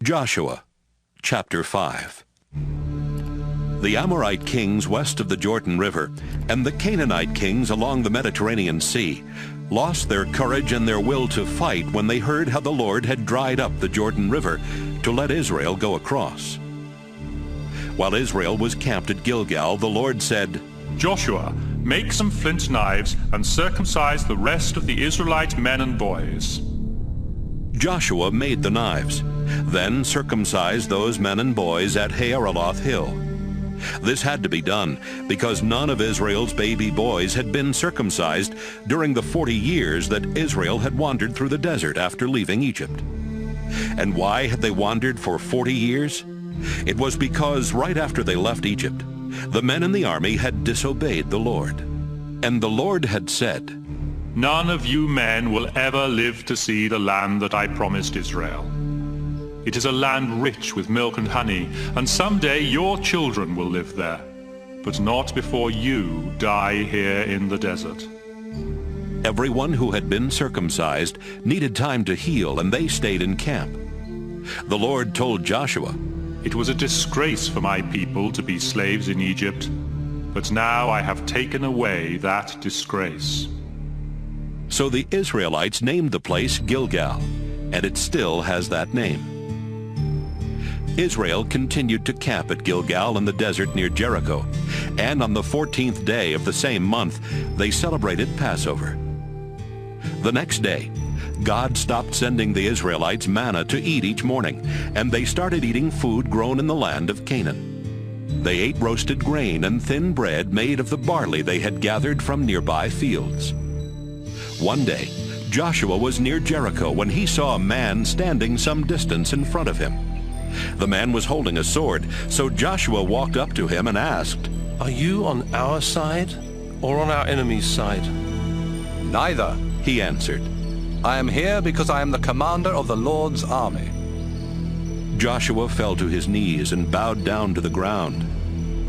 Joshua, chapter 5. The Amorite kings west of the Jordan River and the Canaanite kings along the Mediterranean Sea lost their courage and their will to fight when they heard how the Lord had dried up the Jordan River to let Israel go across. While Israel was camped at Gilgal, the Lord said, Joshua, make some flint knives and circumcise the rest of the Israelite men and boys. Joshua made the knives, then circumcised those men and boys at Haaraloth Hill. This had to be done because none of Israel's baby boys had been circumcised during the 40 years that Israel had wandered through the desert after leaving Egypt. And why had they wandered for 40 years? It was because right after they left Egypt, the men in the army had disobeyed the Lord. And the Lord had said, None of you men will ever live to see the land that I promised Israel. It is a land rich with milk and honey, and someday your children will live there, but not before you die here in the desert. Everyone who had been circumcised needed time to heal, and they stayed in camp. The Lord told Joshua, It was a disgrace for my people to be slaves in Egypt, but now I have taken away that disgrace. So the Israelites named the place Gilgal, and it still has that name. Israel continued to camp at Gilgal in the desert near Jericho, and on the 14th day of the same month, they celebrated Passover. The next day, God stopped sending the Israelites manna to eat each morning, and they started eating food grown in the land of Canaan. They ate roasted grain and thin bread made of the barley they had gathered from nearby fields. One day, Joshua was near Jericho when he saw a man standing some distance in front of him. The man was holding a sword, so Joshua walked up to him and asked, Are you on our side or on our enemy's side? Neither, he answered. I am here because I am the commander of the Lord's army. Joshua fell to his knees and bowed down to the ground.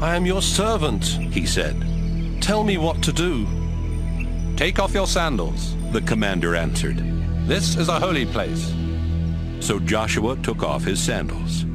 I am your servant, he said. Tell me what to do. Take off your sandals. The commander answered. This is a holy place. So Joshua took off his sandals.